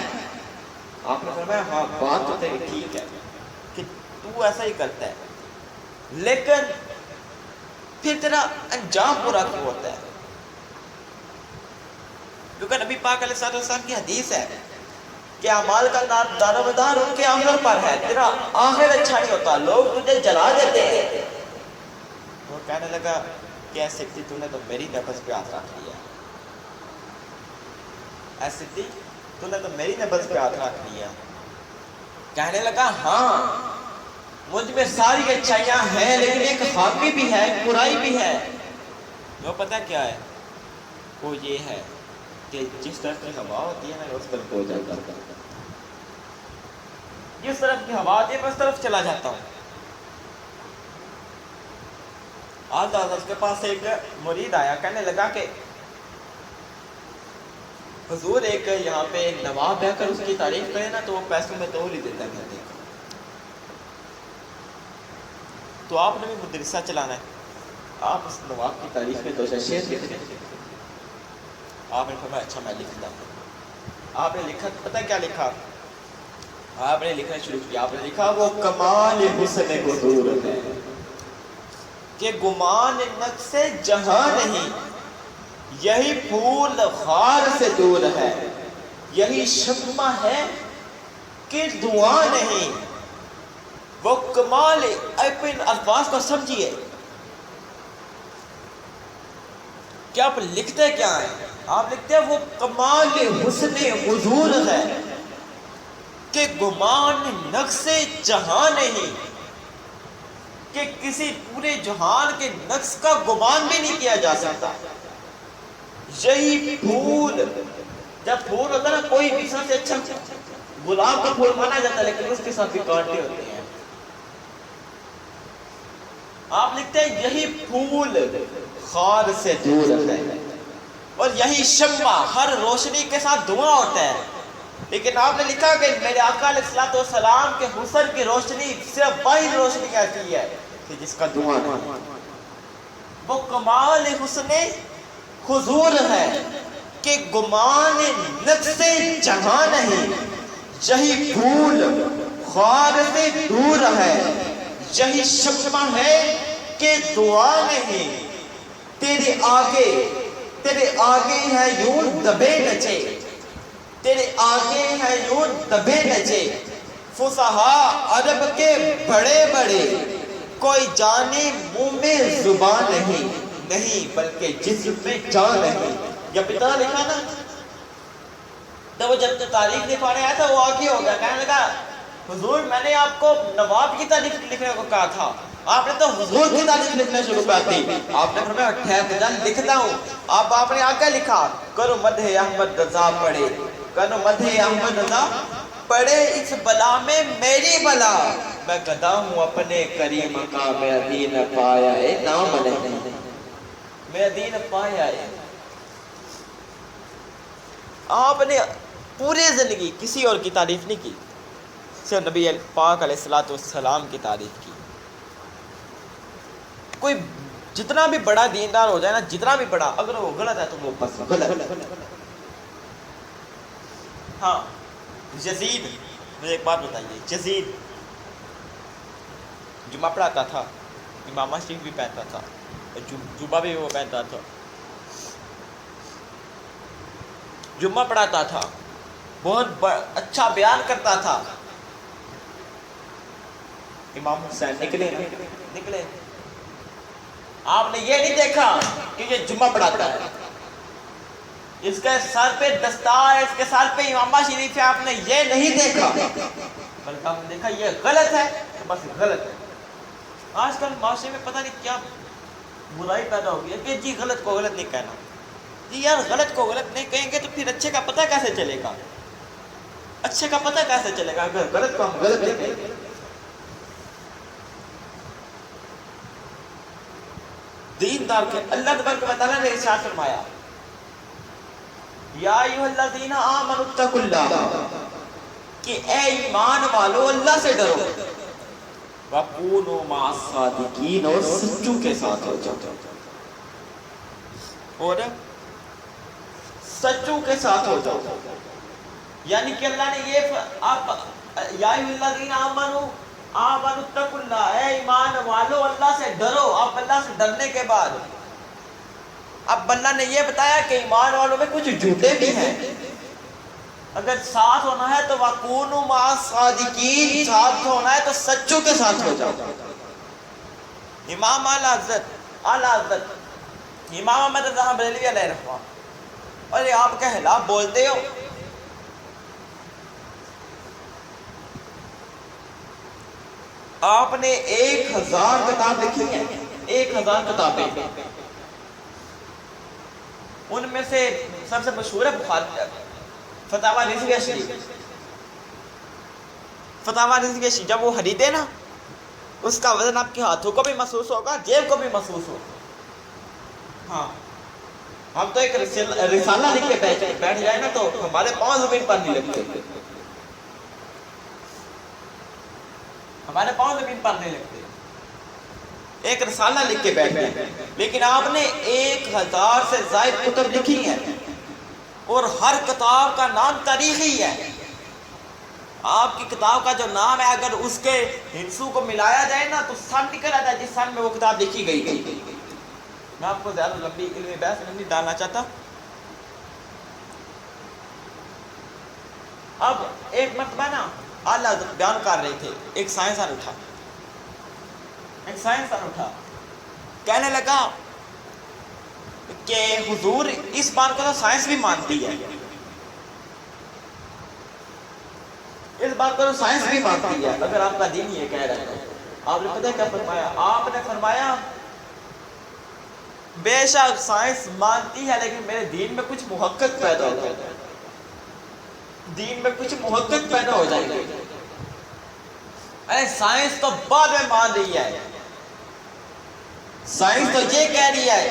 آپ نے فرمایا ہاں بات تو تیری ٹھیک ہے کہ تو ایسا ہی کرتا ہے، لیکن پھر تیرا انجام برا کیوں ہوتا ہے؟ کیونکہ نبی پاک علیہ الصلوۃ والسلام کی حدیث ہے کہ اعمال کا دار و مدار ان کے عمل پر ہے، تیرا آخر اچھا نہیں ہوتا، لوگ تجھے جلا دیتے ہیں۔ وہ کہنے لگا کہ اے ستی تو نے تو میری نبض پہ ہاتھ رکھ لیا، اے ستی تو نے تو میری نبض پہ ہاتھ رکھ لیا۔ کہنے لگا ہاں مجھ میں ساری اچھائیاں ہیں لیکن ایک خامی بھی ہے، ایک برائی بھی ہے۔ وہ پتہ کیا ہے؟ وہ یہ ہے کہ جس طرف کی ہوا ہوتی ہے نا اس طرف ہو جاتا ہے، جس طرف کی ہوا آتی ہے میں اس طرف چلا جاتا ہوں۔ آج اس کے پاس ایک مرید آیا، کہنے لگا کہ حضور ایک یہاں پہ ایک نواب ہے، کر اس کی تعریف کرے نا تو وہ پیسوں میں تول ہی دیتا ہے گھنٹے کا، تو آپ نے بھی مدرسہ چلانا ہے، آپ اس نواب کی تعریف میں دو شعر لکھ دیں۔ آپ نے فرمایا اچھا میں لکھتا ہوں۔ آپ نے لکھا، پتہ کیا لکھا؟ آپ نے لکھنا شروع کیا، آپ نے لکھا وہ کمال حسن حضور ہے کہ گمان نقص جہاں نہیں، یہی پھول خار سے دور ہے، یہی شمع ہے کہ دعا نہیں، وہ کمال اپنے الفاظ کو سمجھیے کہ آپ لکھتے کیا ہیں. آپ لکھتے ہیں وہ کمال حسن حضور ہے کہ گمان نقص جہاں نہیں، کہ کسی پورے جہان کے نقص کا گمان بھی نہیں کیا جا سکتا. یہی پھول، جب پھول ہوتا ہے نا، کوئی بھی سب سے اچھا گلاب کا پھول مانا جاتا ہے، لیکن اس کے ساتھ بھی کانٹے ہوتے ہیں. آپ لکھتے ہیں یہی پھول خار سے دور ہے، اور یہی شمع ہر روشنی کے ساتھ دھواں ہوتا ہے. لیکن آپ نے لکھا کہ میرے آقا علیہ الصلوۃ والسلام کے حسن کی روشنی صرف واحد روشنی ایسی ہے کہ جس کا دھواں نہیں. وہ کمال حسن حضور ہے کہ گمان نفس جہاں نہیں. یہی پھول خار سے دور ہے، یہی شمع ہے کہ دعا نہیں. تیرے آگے ہے یوں دبے نچے، تیرے آگے ہے یوں دبے نچے فصحاء عرب کے بڑے بڑے، کوئی جانے منہ میں زبان نہیں، نہیں بلکہ جسم میں جان نہیں. یا پتہ لکھا نا، تو وہ جب تاریخ لکھوانے آیا تھا وہ آگے ہو گیا، کہنے لگا حضور میں نے آپ کو نواب کی تاریخ لکھنے کو کہا تھا، آپ نے تو حضور کی تاریخ لکھنا شروع کر دی. آپ نے فرمایا ٹھہر جا لکھتا ہوں. اب آپ نے آگے لکھا کرو مدح احمد رضا پڑھے، کرو مدح احمد رضا پڑھے اس بلا میں میری بلا، میں گدا ہوں اپنے کریم کا، میرا دین پایا ہے نام نہیں، میرا دین پایا ہے. آپ نے پوری زندگی کسی اور کی تعریف نہیں کی، صرف نبی پاک علیہ الصلوۃ والسلام کی تعریف کی. کوئی جتنا بھی بڑا دیندار ہو جائے نا، جتنا بھی بڑا، اگر وہ غلط ہے تو وہ بس غلط. ہاں یزید، مجھے ایک بات بتائیے، یزید جمعہ پڑھاتا تھا، امامہ شریف بھی پہنتا تھا، جبہ بھی وہ پہنتا تھا، جمعہ پڑھاتا تھا، بہت اچھا بیان کرتا تھا. امام حسین نکلے، آپ نے یہ نہیں دیکھا کہ یہ جمعہ پڑھاتا ہے، اس کے سر پہ دستار ہے، اس کے سر پہ امامہ شریف ہے، آپ نے یہ نہیں دیکھا، بلکہ آپ نے دیکھا یہ غلط ہے تو بس غلط ہے. آج کل معاشرے میں پتہ نہیں کیا برائی پیدا ہو گئی ہے کہ جی غلط کو غلط نہیں کہنا. جی یار غلط کو غلط نہیں کہیں گے تو پھر اچھے کا پتہ کیسے چلے گا؟ اچھے کا پتہ کیسے چلے گا اگر غلط کو ہم غلط نہیں کہیں گے؟ دیندار کے اللہ تبارک و تعالیٰ نے ارشاد فرمایا یا ایھا الذین آمنوا اتقوا اللہ، کہ اے ایمان والو اللہ سے ڈرو، وَكُونُوا مَعَ الصَّادِقِينَ، اور سچوں کے ساتھ ہو جاؤ، اور سچوں کے ساتھ ہو جاؤ. یعنی کہ اللہ نے یہ آپ یا ایھا الذین آمنوا اتقوا اللہ، اے ایمان والو اللہ سے ڈرو. اب اللہ سے ڈرنے کے بعد اب اللہ نے یہ بتایا کہ ایمان والوں میں کچھ جھوٹے بھی ہیں. اگر ساتھ ہونا ہے تو وَكُونُوا مَعَ الصَّادِقِينَ، ساتھ ہونا ہے تو سچوں کے ساتھ ہو جاؤ. امام اعلیٰ حضرت امام احمد رضا بریلوی علیہ رحمہ، ارے آپ کے خلاف بولتے ہو، آپ نے 1000 کتاب لکھی ہیں، 1000 کتابیں، ان میں سے سب سے مشہور ہے فتاوی رضویہ شریف. فتاوی رضویہ شریف جب وہ خریدے نا، اس کا وزن آپ کے ہاتھوں کو بھی محسوس ہوگا، جیب کو بھی محسوس ہوگا. ہاں ہم تو ایک رسالہ لکھ کے بیٹھ جائے نا تو ہمارے پاؤں زمین پر نہیں لگتے، ہمارے پاؤں زمین پر نہیں لگتے. ایک رسالہ لکھ کے بیٹھ گئے، لیکن آپ نے 1000 سے زائد کتب لکھی ہیں، اور ہر کتاب کا نام تاریخی ہے. آپ کی کتاب کا جو نام ہے اگر اس کے ہندسوں کو ملایا جائے نا تو سن نکل آتا ہے جس سن میں وہ کتاب لکھی گئی تھی. میں آپ کو زیادہ لمبی علمی بحث نہیں ڈالنا چاہتا. اب ایک مرتبہ نا اعلیٰ حضرت بیان کر رہے تھے، ایک سائنسدان اٹھا کہنے لگا کہ حضور اس بات کو تو سائنس بھی مانتی ہے، اس بات کو تو سائنس بھی مانتی ہے، اگر آپ کا دین یہ کہہ رہا ہے۔ آپ نے پتہ کیا فرمایا؟ آپ نے فرمایا بے شک سائنس مانتی ہے لیکن میرے دین میں کچھ محقق پیدا ہو جائے گا، دین میں کچھ محقق پیدا ہو جائے گا۔ ارے سائنس تو بعد میں مان رہی ہے، سائنس تو یہ کہہ رہی ہے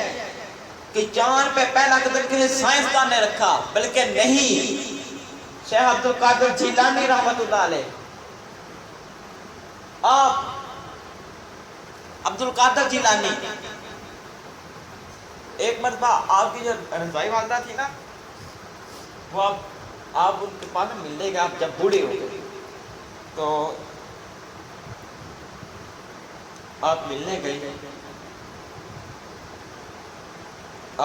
کہ چاند پہ پہلا قدم کسی سائنسدان نے رکھا، بلکہ نہیں، شیخ عبد القادر جیلانی رحمۃ اللہ علیہ، آپ عبد القادر جیلانی، ایک مرتبہ آپ کی جو رضائی والدہ تھی نا، وہ آپ ان کے پاس ملنے گئے، آپ جب بوڑھے ہو گئے تو آپ ملنے گئے،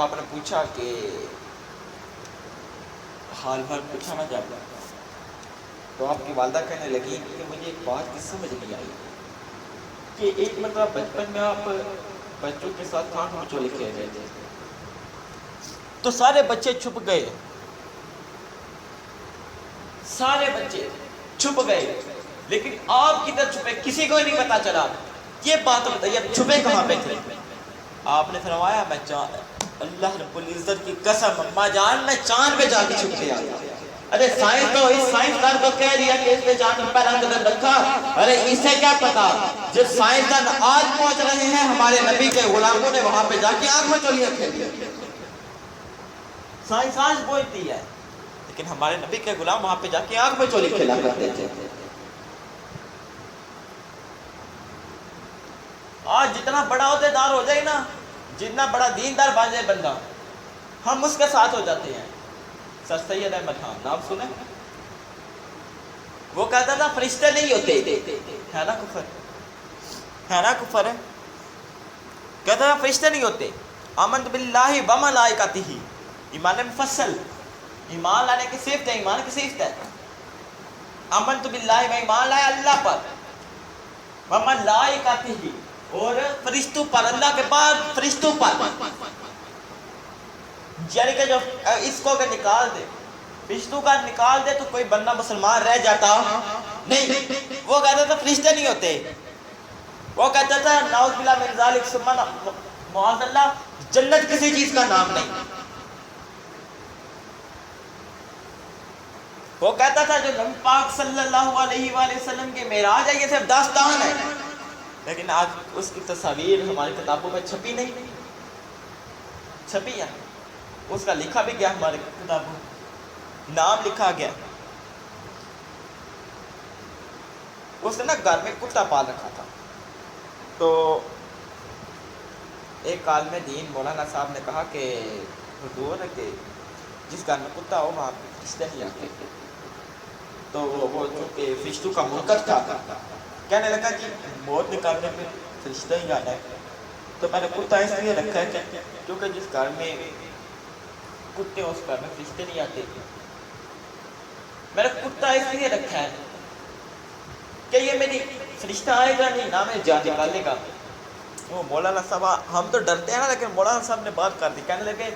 آپ نے پوچھا کہ حال پوچھا نہ جاتا، تو آپ کی والدہ کہنے لگی کہ مجھے ایک بات کی سمجھ نہیں آئی کہ ایک مرتبہ بچپن میں آپ بچوں کے ساتھ کانٹ مچولے کھیل رہے تھے تو سارے بچے چھپ گئے، لیکن آپ کدھر چھپے کسی کو نہیں پتا چلا، یہ بات بتائیے اب چھپے کہاں پہ تھے؟ آپ نے فرمایا میں اللہ رب العزت کی قسم اماں جان میں چاند پہ جا کے چھپ گیا۔ ارے سائنس تو اس سائنسدان کو کہہ دیا کہ اس نے چاند پہ پہلا قدم رکھا، ارے اسے کیا پتا جب سائنسدان آج پہنچ رہے ہیں ہمارے نبی کے غلاموں نے وہاں پہ جا کے آنکھ میں چولیاں کھیلی، سائنس آج پہنچتی ہے لیکن ہمارے نبی کے غلام وہاں پہ جا کے آنکھ میں چولی کھیلا کرتے تھے۔ آج جتنا بڑا عہدیدار ہو جائے نا، جتنا بڑا دیندار بن جائے بندہ، ہم اس کے ساتھ ہو جاتے ہیں۔ سر سید احمد خان نام سنے؟ وہ کہتا تھا فرشتے نہیں ہوتے، ہے نا کفر ہے، کہتا تھا فرشتے نہیں ہوتے۔ آمنت باللہ و ملائکتہ، ایمان مفصل، ایمان لانے کی صفت ہے، ایمان کی صفت ہے۔ آمنت باللہ، میں ایمان لایا اللہ پر، و ملائکتہ، اور فرشتوں پر، اللہ کے بعد فرشتوں پر، یعنی کہ جو اس کو اگر نکال دے، فرشتوں کا نکال دے تو کوئی بندہ مسلمان رہ جاتا نہیں۔ وہ کہتا تھا فرشتے نہیں ہوتے، وہ کہتا تھا نعوذ باللہ من ذالک، ثم معاذ اللہ، جنت کسی چیز کا نام نہیں۔ وہ کہتا تھا جو نبی پاک صلی اللہ علیہ وآلہ وسلم کے معراج ہے یہ صرف داستان ہے، لیکن آج اس کی تصاویر ہماری کتابوں میں چھپی نہیں، چھپی ہے، اس کا لکھا بھی گیا، ہمارے کتابوں نام لکھا گیا۔ اس نے نا گھر میں کتا پال رکھا تھا، تو ایک عالم دین مولانا صاحب نے کہا کہ حضور کہ جس گھر میں کتا ہو وہاں فرشتے نہیں آتے، تو وہ چونکہ فرشتوں کا منکر تھا، کہنے لگا کہ موت نکالنے میں فرشتہ ہی آنا ہے، تو میں نے کتا اس لیے رکھا ہے کیونکہ جس گھر میں کتے اس گھر میں فرشتے نہیں آتے، میں نے کتا اس لیے رکھا ہے کہ یہ میری فرشتہ آئے گا نہیں، نہ میں جان نکالنے کا۔ وہ مولانا صاحب، ہم تو ڈرتے ہیں نا، لیکن مولانا صاحب نے بات کر دی، کہنے لگے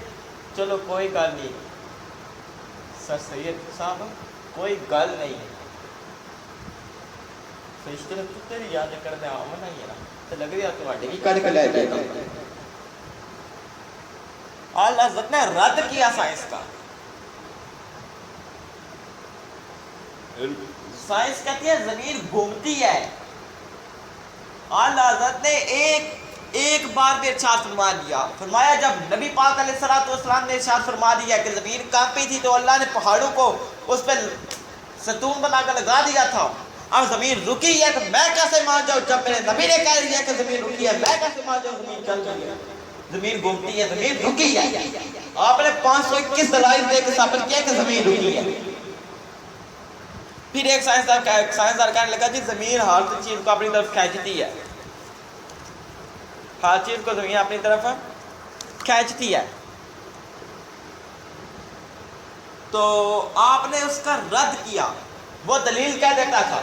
چلو کوئی گل نہیں سر سید صاحب، کوئی گل نہیں، فرشتے نے کتے نہیں یاد کرنے آمنا ہی ہے نا، تو لگ رہا تو آٹے کی کڑ لے گئے۔ اعلیٰ حضرت نے رد کیا سائنس کا، سائنس کہتی ہے زمین گھومتی ہے، اعلیٰ حضرت نے ایک بار بھی ارشاد فرما دیا، فرمایا جب نبی پاک علیہ السلام نے ارشاد فرما دیا کہ زمین کانپی تھی تو اللہ نے پہاڑوں کو اس پہ ستون بنا کر لگا دیا تھا، اب زمین رکی ہے تو میں کیسے مان جاؤں؟ جب میرے نبی نے کہہ دیا کہ زمین رکی ہے میں کیسے مان جاؤں زمین چل رہی ہے؟ زمین گھومتی ہے، زمین رکی ہے۔ آپ نے 521 دلائل دے کے ثابت کیا کہ زمین رکی ہے۔ پھر ایک سائنسدان کہنے لگا جی زمین ہر چیز کو اپنی طرف کھینچتی ہے، ہر چیز کو زمین اپنی طرف کھینچتی ہے، تو آپ نے اس کا رد کیا وہ دلیل کہہ دیتا تھا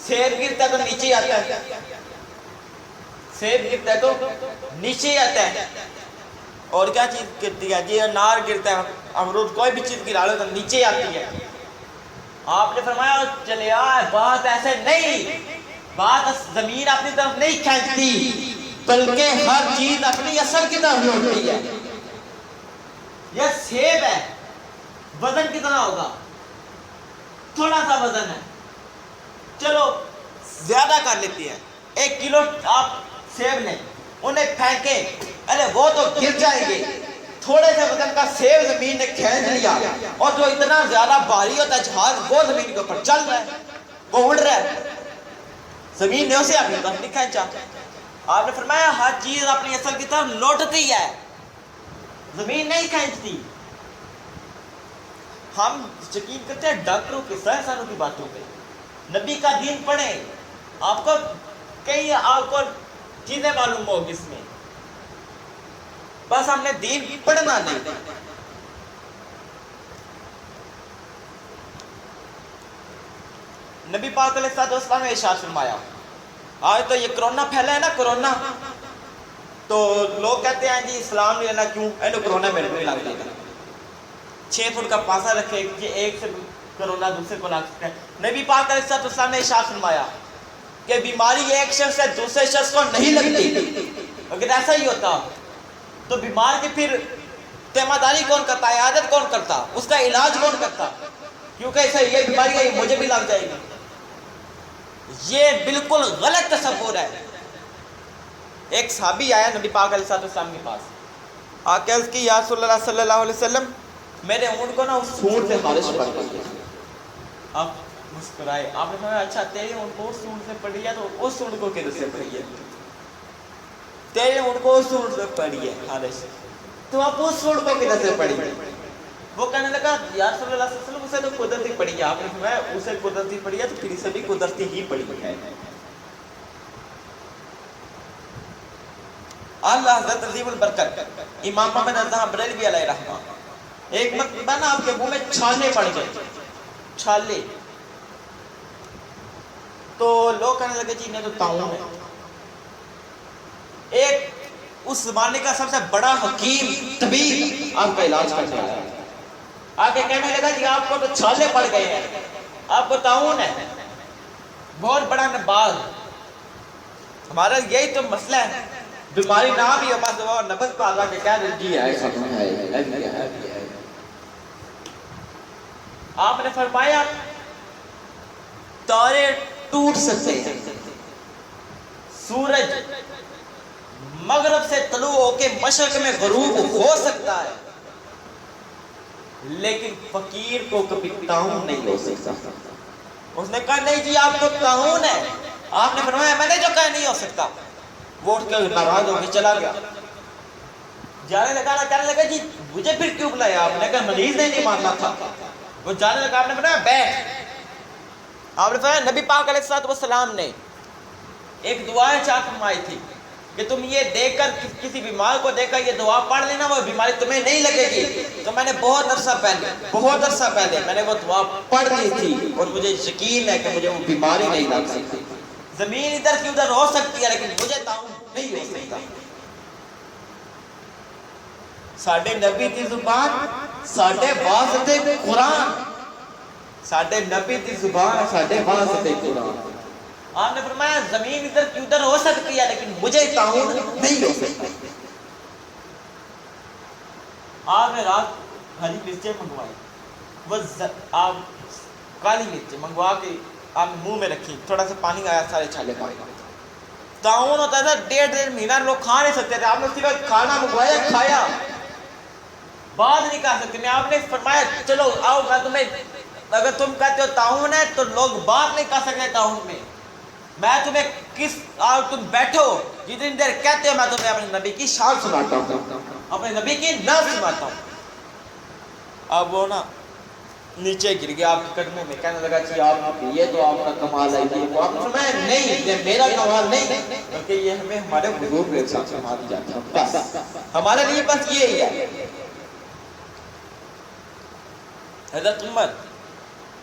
سیب گرتا ہے تو نیچے آتا ہے، سیب گرتا ہے تو نیچے آتا ہے، اور کیا چیز گرتی ہے جی انار گرتا ہے، امرود کوئی بھی چیز گرا لو تو نیچے آتی ہے۔ آپ نے فرمایا چلے بات ایسے نہیں، بات زمین اپنی طرف نہیں کھینچتی بلکہ ہر چیز اپنی اصل کی طرف لوٹتی ہے۔ یہ سیب ہے، وزن کتنا ہوگا؟ تھوڑا سا وزن ہے، چلو زیادہ کر لیتی ہے، 1 کلو آپ سیب لیں، انہیں پھینکیں، ارے وہ تو گر جائیں گے، تھوڑے سے وزن کا سیب زمین نے کھینچ لیا، اور جو اتنا زیادہ بھاری ہوتا ہے جہاز وہ زمین کے اوپر چل رہا ہے، وہ اڑ رہا ہے، زمین نے اسے اپنی طرف نہیں کھینچا۔ آپ نے فرمایا ہر چیز اپنی اصل کی طرف لوٹتی ہے، زمین نہیں کھینچتی۔ ہم یقین کرتے ہیں ڈاکٹروں کے سائنسدانوں کی باتوں پہ، نبی کا دین پڑھیں، آپ کو کئی آپ کو چیزیں معلوم ہوگی اس میں، بس ہم نے دین پڑھنا نہیں۔ نبی پاک علیہ السلام نے ارشاد فرمایا، آج تو یہ کرونا پھیلا ہے نا، کرونا، تو لوگ کہتے ہیں جی اسلام نہیں لینا، کیوں؟ اینو کرونا میرے کو نہیں لگ جاتا، 6 فٹ کا پاسا رکھے کہ ایک سے کرونا دوسرے کو لگ سکتا ہے۔ نبی پاک علیہ السلام نے ارشاد فرمایا کہ بیماری ایک شخص سے دوسرے شخص کو نہیں لگتی، اگر ایسا ہی ہوتا تو بیمار کی پھر تیمہ داری کون کرتا، عیادت کون کرتا، اس کا علاج کون کرتا؟ کیونکہ اسے یہ بیماری ہے مجھے بھی لگ جائے گی۔ یہ بالکل غلط تصور ہے۔ ایک صحابی آیا نبی پاک علیہ السلام کے پاس، آ کے عرض کی یا رسول اللہ صلی اللہ علیہ وسلم میرے اونٹ کو نا اس سونڈ سے خارش پڑ گئی۔ آپ مسکرائے، آپ نے فرمایا اچھا تیرے اونٹ کو اس سونڈ سے پڑی ہے تو اس سونڈ کو کدھر سے پڑی ہے؟ تیرے اونٹ کو اس سونڈ سے پڑی ہے خارش، تو آپ اس سونڈ کو کدھر سے پڑی؟ وہ کہنے لگا یا رسول اللہ صلی اللہ علیہ وسلم اسے تو قدرتی پڑی ہے۔ آپ نے فرمایا اسے قدرتی پڑی ہے تو پھر اسے بھی قدرتی ہی پڑی ہے۔ اللہ حضرت عظیم البرکت امام محمد رضا بریلوی علیہ رحمہ ایک مرتبہ نا آپ کے منہ میں چھالے پڑ گئے، چھالے، تو لوگ کہنے لگے جی انہیں تو طاعون ہے۔ ایک اس زمانے کا سب سے بڑا حکیم طبیب آپ کا علاج کرنے آیا، آگے کہنے لگا جی آپ کو تو چھالے پڑ گئے ہیں، آپ کو طاعون ہے، بہت بڑا نباز، ہمارا یہی تو مسئلہ ہے، بیماری نہ بھی ہو بس وہ نبض پہ آگا کہ کہہ دیں جی ہے۔ آپ نے فرمایا تارے ٹوٹ سکتے ہیں، سورج مغرب سے طلوع ہو کے مشرق میں غروب ہو سکتا ہے، لیکن فقیر کو کبھی طاعون نہیں ہو سکتا۔ اس نے کہا نہیں جی آپ کو طاعون ہے۔ آپ نے فرمایا میں نے جو کہا نہیں ہو سکتا۔ وہ اٹھ کے ناراض ہو کے چلا گیا، جانے لگا نا، کہنے لگا جی مجھے پھر کیوں بلایا؟ آپ نے کہا مریض نے نہیں ماننا تھا۔ وہ جانے لگا، آپ نے فرمایا بیٹھ۔ آپ نے فرمایا نبی پاک علیہ السلام نے ایک دعا چاہ فرمائی تھی کہ تم یہ دیکھ کر کسی بیمار کو دیکھ کر یہ دعا پڑھ لینا، وہ بیماری تمہیں نہیں لگے گی۔ تو میں نے بہت عرصہ پہلے میں نے وہ دعا پڑھ لی تھی اور مجھے یقین ہے کہ مجھے وہ بیماری نہیں لگ سکتی۔ زمین ادھر کی ادھر ہو سکتی ہے لیکن مجھے طاعون نہیں ہو سکتا۔ ساڈے نبی دی زبان ساڈے واسطے قرآن، ساڈے نبی دی زبان ساڈے واسطے قرآن۔ آپ نے فرمایا زمین ادھر کی ادھر ہو سکتی ہے لیکن مجھے طاعون نہیں ہو سکتا۔ آپ نے رات ہری مرچیں منگوائی، وہ آپ کالی مرچیں منگوا کے آپ نے منہ میں رکھی، تھوڑا سا پانی آیا سارے چھالے پائے۔ طاعون ہوتا تھا 1.5 مہینہ لوگ کھا نہیں سکتے تھے، آپ نے صرف کھانا منگوایا کھایا، بات نہیں کر سکتے۔ میں آپ نے فرمایا چلو آؤ میں تمہیں، اگر تم کہتے ہو طاعون ہے تو لوگ بات نہیں کر سکتے طاعون میں، میں تمہیں کس آؤ تم بیٹھو جتنی دیر کہتے ہو میں تمہیں اپنے نبی کی شان سناتا ہوں، اپنے نبی کی نعت سناتا ہوں۔ اب وہ نا نیچے گر گیا آپ کے قدموں میں، کہنے لگا جی آپ یہ تو آپ کا کمال ہے، یہ آپ نے فرمایا نہیں یہ میرا کمال نہیں بلکہ یہ ہمیں ہمارے حضور کے ساتھ سما دی جاتا ہے، بس ہمارے لیے بس یہی ہے۔ حضرت عمر